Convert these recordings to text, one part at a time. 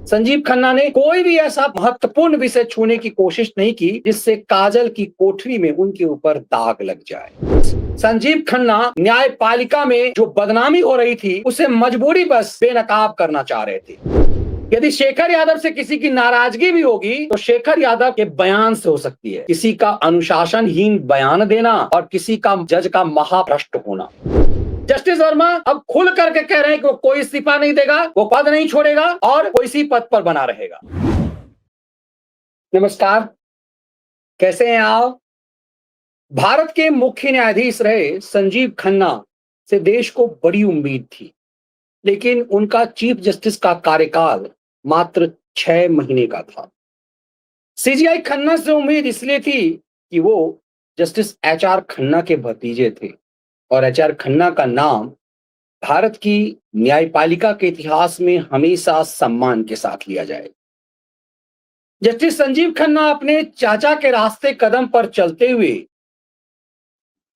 संजीव खन्ना ने कोई भी ऐसा महत्वपूर्ण विषय छूने की कोशिश नहीं की जिससे काजल की कोठरी में उनके ऊपर दाग लग जाए। संजीव खन्ना न्यायपालिका में जो बदनामी हो रही थी उसे मजबूरी बस बेनकाब करना चाह रहे थे। यदि शेखर यादव से किसी की नाराजगी भी होगी तो शेखर यादव के बयान से हो सकती है। किसी का अनुशासनहीन बयान देना और किसी का जज का महाभ्रष्ट होना। जस्टिस वर्मा अब खुल करके कह रहे हैं कि वो कोई इस्तीफा नहीं देगा, वो पद नहीं छोड़ेगा और वो इसी पद पर बना रहेगा। नमस्कार, कैसे हैं आप? भारत के मुख्य न्यायाधीश रहे संजीव खन्ना से देश को बड़ी उम्मीद थी, लेकिन उनका चीफ जस्टिस का कार्यकाल मात्र 6 महीने का था। सीजीआई खन्ना से उम्मीद इसलिए थी कि वो जस्टिस एचआर खन्ना के भतीजे थे और एचआर खन्ना का नाम भारत की न्यायपालिका के इतिहास में हमेशा सम्मान के साथ लिया जाए। जस्टिस संजीव खन्ना अपने चाचा के रास्ते कदम पर चलते हुए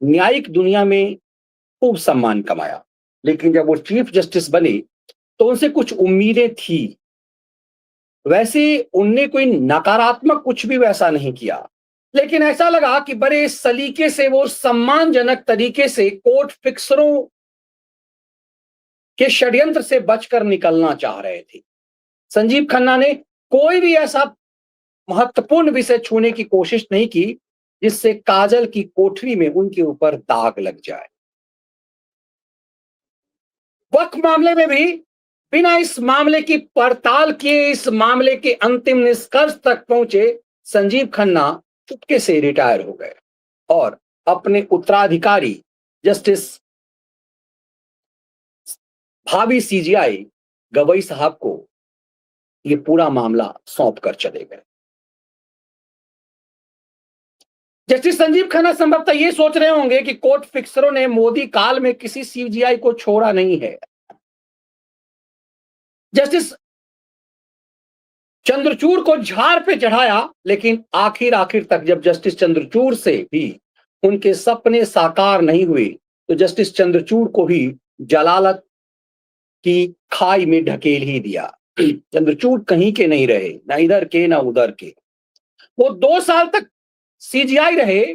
न्यायिक दुनिया में खूब सम्मान कमाया, लेकिन जब वो चीफ जस्टिस बने तो उनसे कुछ उम्मीदें थी। वैसे उनने कोई नकारात्मक कुछ भी वैसा नहीं किया, लेकिन ऐसा लगा कि बड़े सलीके से वो सम्मानजनक तरीके से कोर्ट फिक्सरों के षड्यंत्र से बचकर निकलना चाह रहे थे। संजीव खन्ना ने कोई भी ऐसा महत्वपूर्ण विषय छूने की कोशिश नहीं की जिससे काजल की कोठरी में उनके ऊपर दाग लग जाए। वक्फ मामले में भी बिना इस मामले की पड़ताल किए इस मामले के अंतिम निष्कर्ष तक पहुंचे संजीव खन्ना चुपके से रिटायर हो गए और अपने उत्तराधिकारी जस्टिस भावी सीजीआई गवई साहब को यह पूरा मामला सौंप कर चले गए। जस्टिस संजीव खन्ना संभवतः ये सोच रहे होंगे कि कोर्ट फिक्सरों ने मोदी काल में किसी सीजीआई को छोड़ा नहीं है। जस्टिस चंद्रचूड़ को झाड़ पे चढ़ाया, लेकिन आखिर तक जब जस्टिस चंद्रचूड़ से भी उनके सपने साकार नहीं हुए तो जस्टिस चंद्रचूड़ को भी जलालत की खाई में ढकेल ही दिया। चंद्रचूड़ कहीं के नहीं रहे, ना इधर के ना उधर के। वो 2 साल तक सीजीआई रहे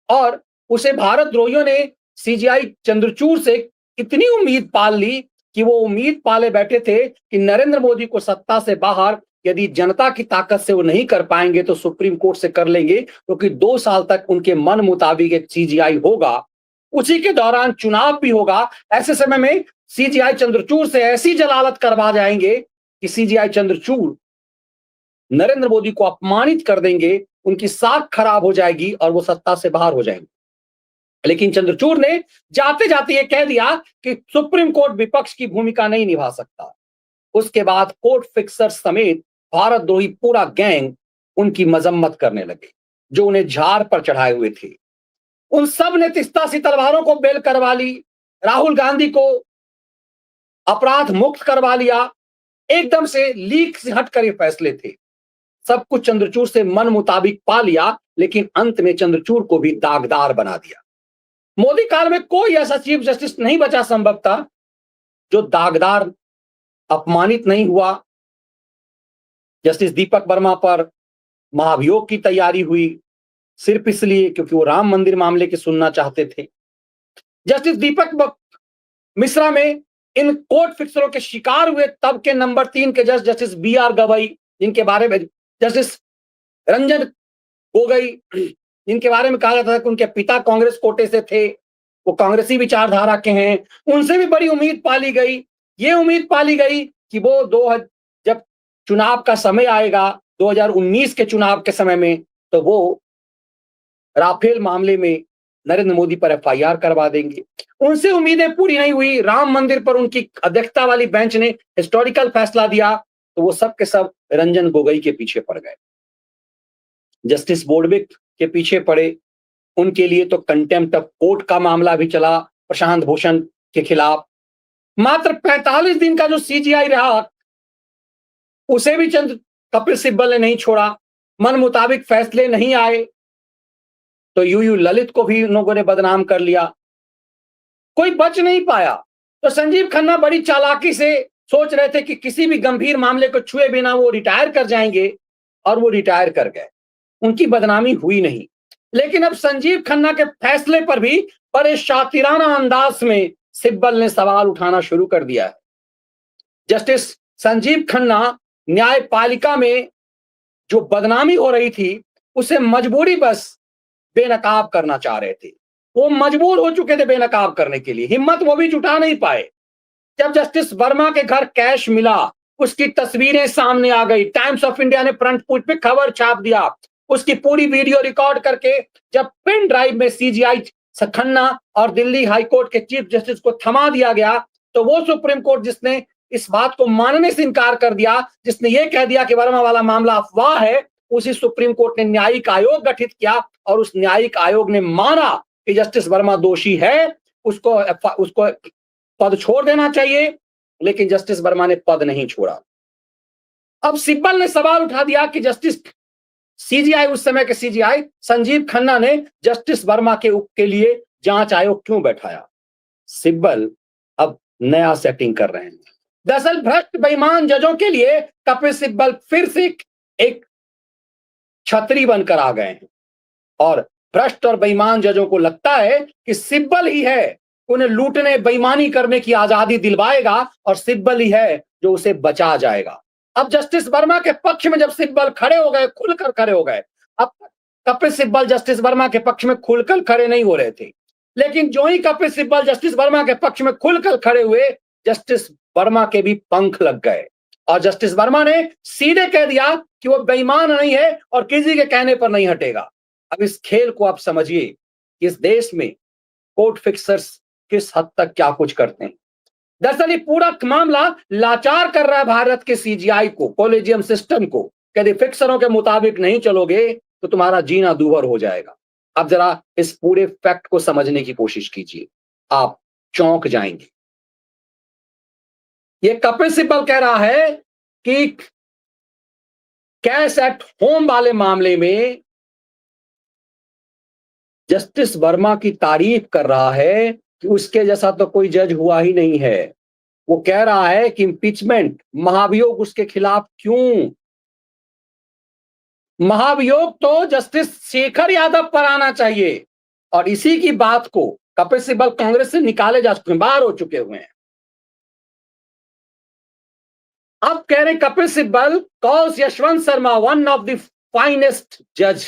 और उसे भारत द्रोहियों ने सीजीआई चंद्रचूड़ से इतनी उम्मीद पाल ली कि वो उम्मीद पाले बैठे थे कि नरेंद्र मोदी को सत्ता से बाहर यदि जनता की ताकत से वो नहीं कर पाएंगे तो सुप्रीम कोर्ट से कर लेंगे, क्योंकि 2 साल तक उनके मन मुताबिक एक सीजीआई होगा, उसी के दौरान चुनाव भी होगा। ऐसे समय में सीजीआई चंद्रचूड़ से ऐसी जलालत करवा जाएंगे कि सीजीआई चंद्रचूड़ नरेंद्र मोदी को अपमानित कर देंगे, उनकी साख खराब हो जाएगी और वो सत्ता से बाहर हो जाएंगे। लेकिन चंद्रचूड़ ने जाते जाते ये कह दिया कि सुप्रीम कोर्ट विपक्ष की भूमिका नहीं निभा सकता। उसके बाद कोर्ट फिक्सर समेत भारत द्रोही पूरा गैंग उनकी मजम्मत करने लगे, जो उन्हें झाड़ पर चढ़ाए हुए थे। उन सब ने तिस्ता सी तलवारों को बेल करवा ली, राहुल गांधी को अपराध मुक्त करवा लिया। एकदम से लीक से हटकर ये फैसले थे। सब कुछ चंद्रचूड़ से मन मुताबिक पा लिया, लेकिन अंत में चंद्रचूड़ को भी दागदार बना दिया। मोदी काल में कोई ऐसा चीफ जस्टिस नहीं बचा संभवतः जो दागदार अपमानित नहीं हुआ। जस्टिस दीपक वर्मा पर महाभियोग की तैयारी हुई सिर्फ इसलिए क्योंकि वो राम मंदिर मामले की सुनना चाहते थे। जस्टिस दीपक मिश्रा में इन कोर्ट फिक्सरों के शिकार हुए तब के नंबर 3 के जज जस्टिस BR गवई, जिनके बारे में जस्टिस रंजन गोगोई, जिनके बारे में कहा जाता था कि उनके पिता कांग्रेस कोटे से थे, वो कांग्रेसी विचारधारा के हैं, उनसे भी बड़ी उम्मीद पाली गई। ये उम्मीद पाली गई कि वो जब चुनाव का समय आएगा 2019 के चुनाव के समय में, तो वो राफेल मामले में नरेंद्र मोदी पर एफआईआर करवा देंगे। उनसे उम्मीदें पूरी नहीं हुई। राम मंदिर पर उनकी अध्यक्षता वाली बेंच ने हिस्टोरिकल फैसला दिया, तो वो सब के सब रंजन गोगोई के पीछे पड़ गए। जस्टिस बोर्डविक के पीछे पड़े। उनके लिए तो कंटेम्प्ट ऑफ कोर्ट का मामला भी चला प्रशांत भूषण के खिलाफ। मात्र 45 दिन का जो सीजीआई रहा उसे भी कपिल सिब्बल ने नहीं छोड़ा। मन मुताबिक फैसले नहीं आए तो यूयू ललित को भी लोगों ने बदनाम कर लिया। कोई बच नहीं पाया। तो संजीव खन्ना बड़ी चालाकी से सोच रहे थे कि किसी भी गंभीर मामले को छुए बिना वो रिटायर कर जाएंगे, और वो रिटायर कर गए। उनकी बदनामी हुई नहीं। लेकिन अब संजीव खन्ना के फैसले पर भी बड़े शातिराना अंदाज में सिब्बल ने सवाल उठाना शुरू कर दिया है। जस्टिस संजीव खन्ना न्यायपालिका में जो बदनामी हो रही थी उसे मजबूरी बस बेनकाब करना चाह रहे थे। वो मजबूर हो चुके थे बेनकाब करने के लिए, हिम्मत वो भी जुटा नहीं पाए। जब जस्टिस वर्मा के घर कैश मिला, उसकी तस्वीरें सामने आ गई, टाइम्स ऑफ इंडिया ने फ्रंट पेज पे खबर छाप दिया, उसकी पूरी वीडियो रिकॉर्ड करके जब पेन ड्राइव में सीजीआई खन्ना और दिल्ली हाई कोर्ट के चीफ जस्टिस को थमा दिया गया, तो वो सुप्रीम कोर्ट जिसने इस बात को मानने से इनकार कर दिया, जिसने ये कह दिया कि वर्मा वाला मामला अफवाह है, उसी सुप्रीम कोर्ट ने न्यायिक आयोग गठित किया और उस न्यायिक आयोग ने माना कि जस्टिस वर्मा दोषी है, उसको पद छोड़ देना चाहिए। लेकिन जस्टिस वर्मा ने पद नहीं छोड़ा। अब सिब्बल ने सवाल उठा दिया कि जस्टिस सीजीआई, उस समय के सीजीआई संजीव खन्ना ने जस्टिस वर्मा के लिए जांच आयोग क्यों बैठाया। सिब्बल अब नया सेटिंग कर रहे हैं। दरअसल भ्रष्ट बेईमान जजों के लिए कपिल सिब्बल फिर से एक छतरी बनकर आ गए हैं, और भ्रष्ट और बेईमान जजों को लगता है कि सिब्बल ही है उन्हें लूटने बेईमानी करने की आजादी दिलवाएगा, और सिब्बल ही है जो उसे बचा जाएगा। अब जस्टिस वर्मा के पक्ष में जब सिब्बल खड़े हो गए, खुलकर खड़े हो गए। अब कपिल सिब्बल जस्टिस वर्मा के पक्ष में खुलकर खड़े नहीं हो रहे थे, लेकिन जो ही कपिल सिब्बल जस्टिस वर्मा के पक्ष में खुलकर खड़े हुए, जस्टिस वर्मा के भी पंख लग गए, और जस्टिस वर्मा ने सीधे कह दिया कि वो बेईमान नहीं है और किसी के कहने पर नहीं हटेगा। अब इस खेल को आप समझिए, इस देश में कोर्ट फिक्सर्स किस हद तक क्या कुछ करते हैं। दरअसल ये पूरा मामला लाचार कर रहा है भारत के सीजीआई को, कॉलेजियम सिस्टम को। यदि फिक्सरों के मुताबिक नहीं चलोगे तो तुम्हारा जीना दूभर हो जाएगा। अब जरा इस पूरे फैक्ट को समझने की कोशिश कीजिए, आप चौंक जाएंगे। ये कपिल सिब्बल कह रहा है कि कैश एट होम वाले मामले में जस्टिस वर्मा की तारीफ कर रहा है कि उसके जैसा तो कोई जज हुआ ही नहीं है। वो कह रहा है कि इम्पीचमेंट, महाभियोग उसके खिलाफ क्यों। महाभियोग तो जस्टिस शेखर यादव पर आना चाहिए, और इसी की बात को कपिल सिब्बल कांग्रेस से निकाले जा चुके हैं, बाहर हो चुके हुए हैं। अब कह रहे Kapil Sibal calls Yashwant Sharma one of the finest जज,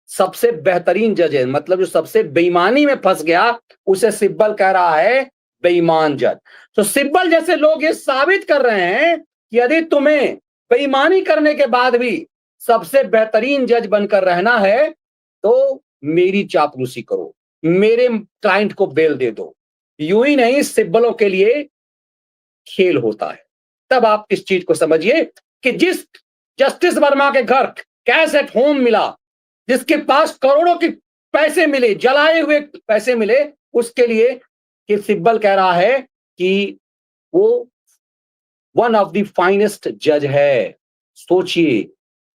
सबसे बेहतरीन जज है, मतलब जो सबसे बेईमानी में फंस गया उसे सिब्बल कह रहा है बेईमान जज। तो सिब्बल जैसे लोग ये साबित कर रहे हैं कि यदि तुम्हें बेईमानी करने के बाद भी सबसे बेहतरीन जज बनकर रहना है तो मेरी चापलूसी करो, मेरे क्लाइंट को बेल दे दो। यूं ही नहीं, सिब्बलों के लिए खेल होता है। तब आप इस चीज को समझिए कि जिस जस्टिस वर्मा के घर कैश एट होम मिला, जिसके पास करोड़ों के पैसे मिले, जलाए हुए पैसे मिले, उसके लिए कि सिब्बल कह रहा है कि वो वन ऑफ द फाइनेस्ट जज है। सोचिए,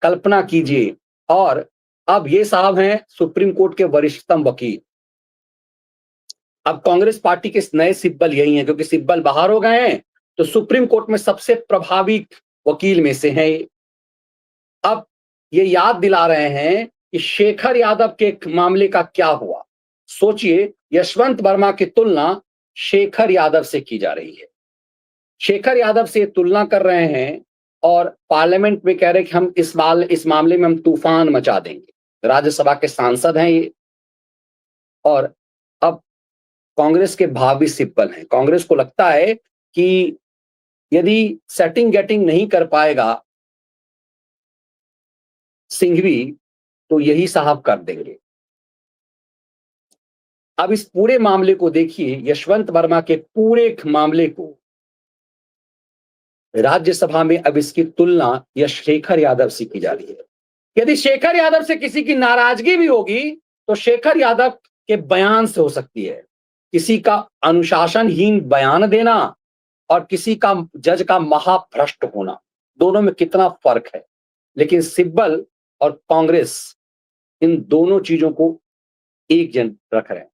कल्पना कीजिए। और अब ये साहब हैं सुप्रीम कोर्ट के वरिष्ठतम वकील। अब कांग्रेस पार्टी के नए सिब्बल यही हैं, क्योंकि सिब्बल बाहर हो गए हैं, तो सुप्रीम कोर्ट में सबसे प्रभावी वकील में से हैं। अब ये याद दिला रहे हैं कि शेखर यादव के मामले का क्या हुआ। सोचिए, यशवंत वर्मा की तुलना शेखर यादव से की जा रही है। शेखर यादव से तुलना कर रहे हैं और पार्लियामेंट में कह रहे हैं कि हम इस मामले में हम तूफान मचा देंगे। राज्यसभा के सांसद हैं ये, और अब कांग्रेस के भावी सिब्बल हैं। कांग्रेस को लगता है कि यदि सेटिंग गेटिंग नहीं कर पाएगा सिंघवी, तो यही साहब कर देंगे। अब इस पूरे मामले को देखिए, यशवंत वर्मा के पूरे मामले को राज्यसभा में अब इसकी तुलना शेखर यादव से की जा रही है। यदि शेखर यादव से किसी की नाराजगी भी होगी तो शेखर यादव के बयान से हो सकती है। किसी का अनुशासनहीन बयान देना और किसी का जज का महाभ्रष्ट होना, दोनों में कितना फर्क है। लेकिन सिब्बल और कांग्रेस इन दोनों चीजों को एक जन रख रहे हैं।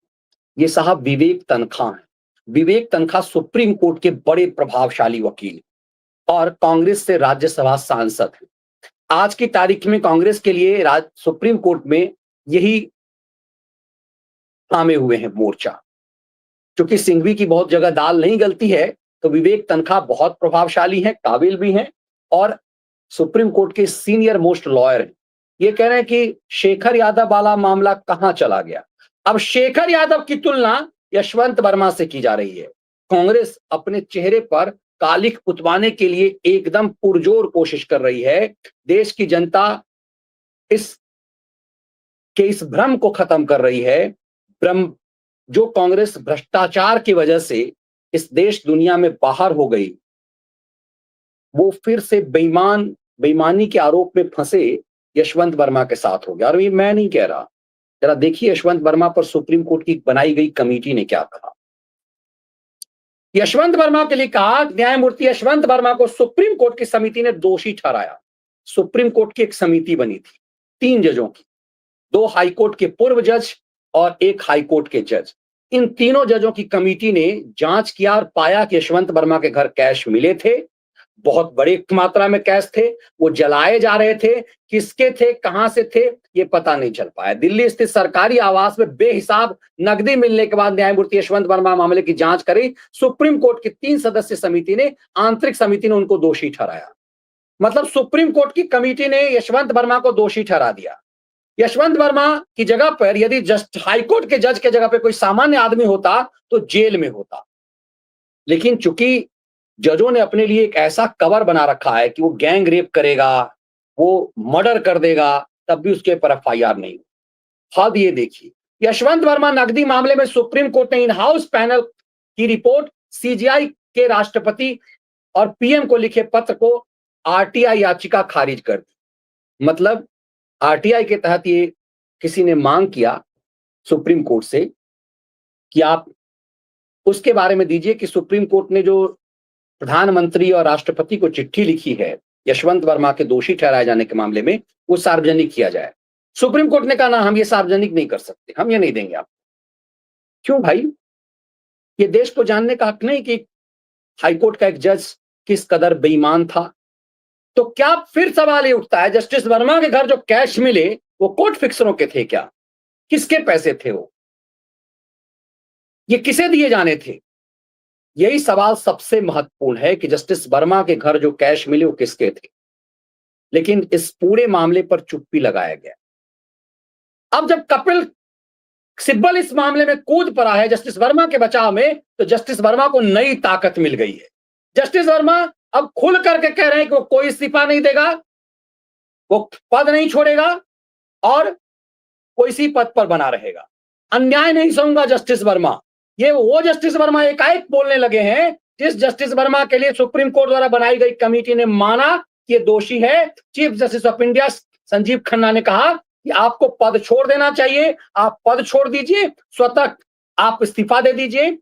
ये साहब विवेक तनखा हैं, विवेक तनखा सुप्रीम कोर्ट के बड़े प्रभावशाली वकील और कांग्रेस से राज्यसभा सांसद हैं। आज की तारीख में कांग्रेस के लिए सुप्रीम कोर्ट में यही थामे हुए हैं मोर्चा। क्योंकि सिंघवी की बहुत जगह दाल नहीं गलती है, तो विवेक तनखा बहुत प्रभावशाली हैं, काबिल भी हैं और सुप्रीम कोर्ट के सीनियर मोस्ट लॉयर हैं। ये कह रहे हैं कि शेखर यादव वाला मामला कहां चला गया। अब शेखर यादव की तुलना यशवंत वर्मा से की जा रही है। कांग्रेस अपने चेहरे पर कालिख पुतवाने के लिए एकदम पुरजोर कोशिश कर रही है। देश की जनता इस भ्रम को खत्म कर रही है। भ्रम जो कांग्रेस भ्रष्टाचार की वजह से इस देश दुनिया में बाहर हो गई, वो फिर से बेईमानी के आरोप में फंसे यशवंत वर्मा के साथ हो गया। और ये मैं नहीं कह रहा, जरा देखिए यशवंत वर्मा पर सुप्रीम कोर्ट की बनाई गई कमेटी ने क्या कहा। यशवंत वर्मा के लिए कहा, न्यायमूर्ति यशवंत वर्मा को सुप्रीम कोर्ट की समिति ने दोषी ठहराया। सुप्रीम कोर्ट की एक समिति बनी थी 3 जजों की, 2 हाईकोर्ट के पूर्व जज और 1 हाईकोर्ट के जज। इन तीनों जजों की कमेटी ने जांच किया और पाया कि यशवंत वर्मा के घर कैश मिले थे, बहुत बड़ी मात्रा में कैश थे, वो जलाए जा रहे थे। किसके थे, कहां से थे, ये पता नहीं चल पाया। दिल्ली स्थित सरकारी आवास में बेहिसाब नकदी मिलने के बाद न्यायमूर्ति यशवंत वर्मा मामले की जांच करी। सुप्रीम कोर्ट की 3 सदस्य समिति ने, आंतरिक समिति ने उनको दोषी ठहराया। मतलब सुप्रीम कोर्ट की कमेटी ने यशवंत वर्मा को दोषी ठहरा दिया। यशवंत वर्मा की जगह पर यदि जस्ट हाईकोर्ट के जज के जगह पे कोई सामान्य आदमी होता तो जेल में होता। लेकिन चूंकि जजों ने अपने लिए एक ऐसा कवर बना रखा है कि वो गैंग रेप करेगा, वो मर्डर कर देगा, तब भी उसके ऊपर एफआईआर नहीं। हद ये देखिए, यशवंत वर्मा नकदी मामले में सुप्रीम कोर्ट ने इन हाउस पैनल की रिपोर्ट, सीजीआई के राष्ट्रपति और पीएम को लिखे पत्र को आरटीआई याचिका खारिज कर दी। मतलब आरटीआई के तहत ये किसी ने मांग किया सुप्रीम कोर्ट से कि आप उसके बारे में दीजिए कि सुप्रीम कोर्ट ने जो प्रधानमंत्री और राष्ट्रपति को चिट्ठी लिखी है यशवंत वर्मा के दोषी ठहराए जाने के मामले में, वो सार्वजनिक किया जाए। सुप्रीम कोर्ट ने कहा ना, हम ये सार्वजनिक नहीं कर सकते, हम ये नहीं देंगे आपको। क्यों भाई? ये देश को जानने का हक नहीं कि हाईकोर्ट का एक जज किस कदर बेईमान था। तो क्या फिर सवाल ये उठता है, जस्टिस वर्मा के घर जो कैश मिले वो कोर्ट फिक्सरों के थे क्या? किसके पैसे थे वो? ये किसे दिए जाने थे? यही सवाल सबसे महत्वपूर्ण है कि जस्टिस वर्मा के घर जो कैश मिले वो किसके थे। लेकिन इस पूरे मामले पर चुप्पी लगाया गया। अब जब कपिल सिब्बल इस मामले में कूद पड़ा है जस्टिस वर्मा के बचाव में, तो जस्टिस वर्मा को नई ताकत मिल गई है। जस्टिस वर्मा अब खुल करके कह रहे हैं कि वो कोई इस्तीफा नहीं देगा, वो पद नहीं छोड़ेगा और वो इसी पद पर बना रहेगा। अन्याय नहीं सहूंगा जस्टिस वर्मा, ये वो जस्टिस वर्मा एकाएक बोलने लगे हैं जिस जस्टिस वर्मा के लिए सुप्रीम कोर्ट द्वारा बनाई गई कमेटी ने माना कि ये दोषी है। Chief justice of India Sanjeev Khanna ने कहा कि आपको पद छोड़ देना चाहिए, आप पद छोड़ दीजिए, स्वतः आप इस्तीफा दे दीजिए।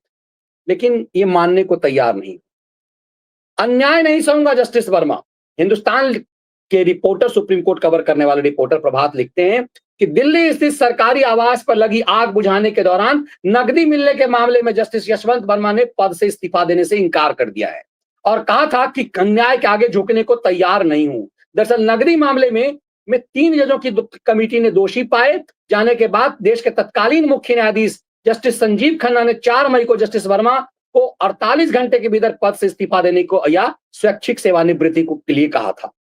लेकिन ये मानने को तैयार नहीं। अन्याय नहीं सहूंगा जस्टिस वर्मा। हिंदुस्तान के रिपोर्टर, सुप्रीम कोर्ट कवर करने वाले रिपोर्टर प्रभात लिखते हैं कि दिल्ली स्थित सरकारी आवास पर लगी आग बुझाने के दौरान नकदी मिलने के मामले में जस्टिस यशवंत वर्मा ने पद से इस्तीफा देने से इनकार कर दिया है और कहा था कि न्याय के आगे झुकने को तैयार नहीं हूं। दरअसल नकदी मामले में 3 जजों की कमेटी ने दोषी पाए जाने के बाद देश के तत्कालीन मुख्य न्यायाधीश जस्टिस संजीव खन्ना ने 4 मई को जस्टिस वर्मा को 48 घंटे के भीतर पद से इस्तीफा देने को या स्वैच्छिक सेवानिवृत्ति के लिए कहा था।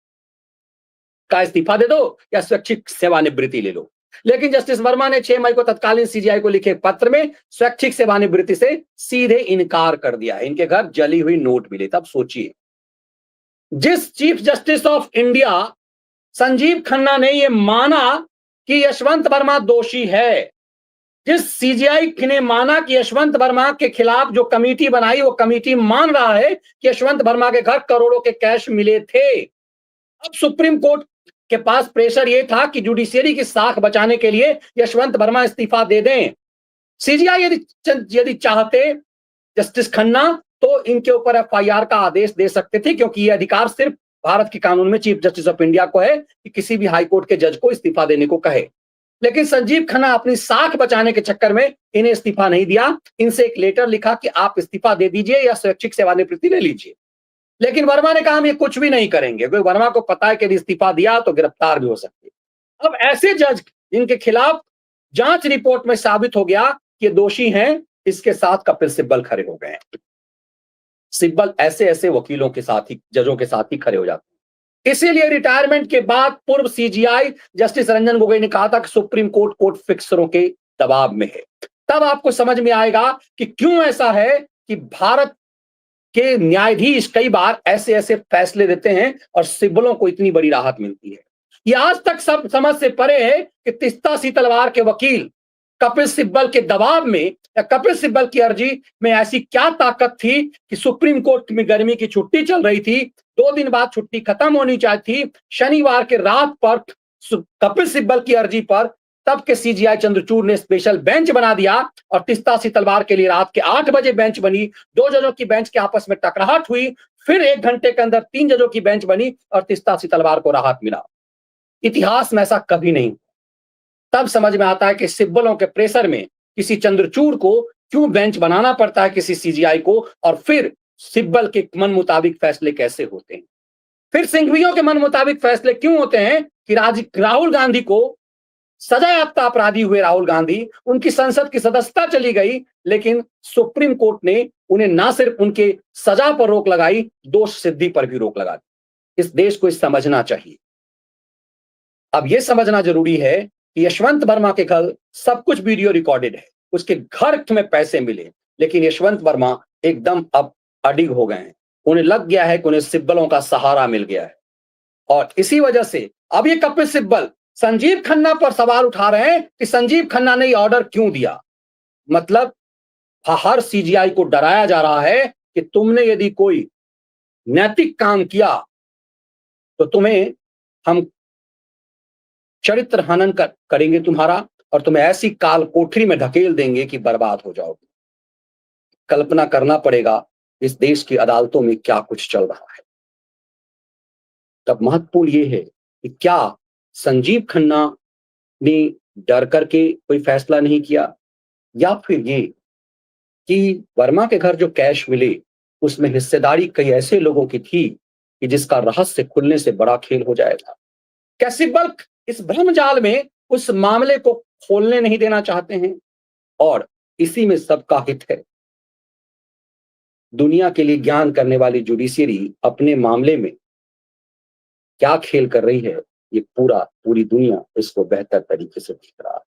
का इस्तीफा दे दो या स्वैच्छिक सेवानिवृत्ति ले लो। लेकिन जस्टिस वर्मा ने 6 मई को तत्कालीन सीजीआई को लिखे पत्र में स्वैच्छिक सेवानिवृत्ति से सीधे इनकार कर दिया है। इनके घर जली हुई नोट मिले। तब सोचिए, जिस chief justice of India Sanjeev Khanna ने यह माना कि यशवंत वर्मा दोषी है, जिस सीजीआई ने माना कि यशवंत वर्मा के खिलाफ जो कमेटी बनाई वो कमेटी मान रहा है कि यशवंत वर्मा के घर करोड़ों के कैश मिले थे। अब सुप्रीम कोर्ट के पास प्रेशर ये था कि जुडिशियरी की साख बचाने के लिए यशवंत वर्मा इस्तीफा दे दें। सीजीआई यदि चाहते जस्टिस खन्ना तो इनके ऊपर एफआईआर का आदेश दे सकते थे, क्योंकि ये अधिकार सिर्फ भारत के कानून में चीफ जस्टिस ऑफ इंडिया को है कि किसी भी हाईकोर्ट के जज को इस्तीफा देने को कहे। लेकिन संजीव खन्ना अपनी साख बचाने के चक्कर में इन्हें इस्तीफा नहीं दिया। इनसे एक लेटर लिखा कि आप इस्तीफा दे दीजिए या स्वैच्छिक सेवानिवृत्ति ले लीजिए। लेकिन वर्मा ने कहा हम ये कुछ भी नहीं करेंगे, क्योंकि वर्मा को पता है कि यदि इस्तीफा दिया तो गिरफ्तार भी हो सकते हैं। अब ऐसे जज इनके खिलाफ जांच रिपोर्ट में साबित हो गया कि ये दोषी हैं, इसके साथ कपिल सिब्बल खड़े हो गए हैं। सिब्बल ऐसे ऐसे वकीलों के साथ ही, जजों के साथ ही खड़े हो जाते हैं। इसीलिए रिटायरमेंट के बाद पूर्व सीजीआई जस्टिस रंजन गोगोई ने कहा था कि सुप्रीम कोर्ट कोर्ट फिक्सरों के दबाव में है। तब आपको समझ में आएगा कि क्यों ऐसा है कि भारत के न्यायाधीश कई बार ऐसे ऐसे फैसले देते हैं और सिब्बलों को इतनी बड़ी राहत मिलती है। ये आज तक सब समझ से परे है कि तीस्ता सी तलवार के वकील कपिल सिब्बल के दबाव में या कपिल सिब्बल की अर्जी में ऐसी क्या ताकत थी कि सुप्रीम कोर्ट में गर्मी की छुट्टी चल रही थी, 2 दिन बाद छुट्टी खत्म होनी चाहिए थी, शनिवार के रात पर कपिल सिब्बल की अर्जी पर तब के सीजीआई चंद्रचूड़ ने स्पेशल बेंच बना दिया और तीस्ता सी तलवार के लिए रात के 8 बजे बेंच बनी। 2 जजों की बेंच के आपस में टकराहट हुई, फिर 1 घंटे के अंदर 3 जजों की बेंच बनी और तीस्ता सी तलवार को राहत मिला। इतिहास में ऐसा कभी नहीं। तब समझ में आता है कि सिब्बलों के प्रेशर में किसी चंद्रचूड़ को क्यों बेंच बनाना पड़ता है किसी सीजीआई को, और फिर सिब्बल के मन मुताबिक फैसले कैसे होते हैं। फिर सिंघवियों के मन मुताबिक फैसले क्यों होते हैं कि राहुल गांधी को सजायाफ्ता अपराधी हुए, राहुल गांधी, उनकी संसद की सदस्यता चली गई, लेकिन सुप्रीम कोर्ट ने उन्हें ना सिर्फ उनके सजा पर रोक लगाई, दोष सिद्धि पर भी रोक लगा दी। इस देश को समझना चाहिए। अब यह समझना जरूरी है कि यशवंत वर्मा के घर सब कुछ वीडियो रिकॉर्डेड है, उसके घर में पैसे मिले, लेकिन यशवंत वर्मा एकदम अब अडिग हो गए हैं। उन्हें लग गया है कि उन्हें सिब्बलों का सहारा मिल गया है, और इसी वजह से अब ये कपिल सिब्बल संजीव खन्ना पर सवाल उठा रहे हैं कि संजीव खन्ना ने ऑर्डर क्यों दिया। मतलब हर सीजीआई को डराया जा रहा है कि तुमने यदि कोई नैतिक काम किया तो तुम्हें हम चरित्र हनन करेंगे तुम्हारा, और तुम्हें ऐसी काल कोठरी में ढकेल देंगे कि बर्बाद हो जाओगे। कल्पना करना पड़ेगा इस देश की अदालतों में क्या कुछ चल रहा है। तब महत्वपूर्ण यह है कि क्या संजीव खन्ना ने डर करके कोई फैसला नहीं किया, या फिर ये कि वर्मा के घर जो कैश मिले उसमें हिस्सेदारी कई ऐसे लोगों की थी कि जिसका रहस्य खुलने से बड़ा खेल हो जाएगा। क्या सिब्बल इस भ्रम जाल में उस मामले को खोलने नहीं देना चाहते हैं, और इसी में सबका हित है। दुनिया के लिए ज्ञान करने वाली जुडिशियरी अपने मामले में क्या खेल कर रही है, ये पूरी दुनिया इसको बेहतर तरीके से देख रहा है।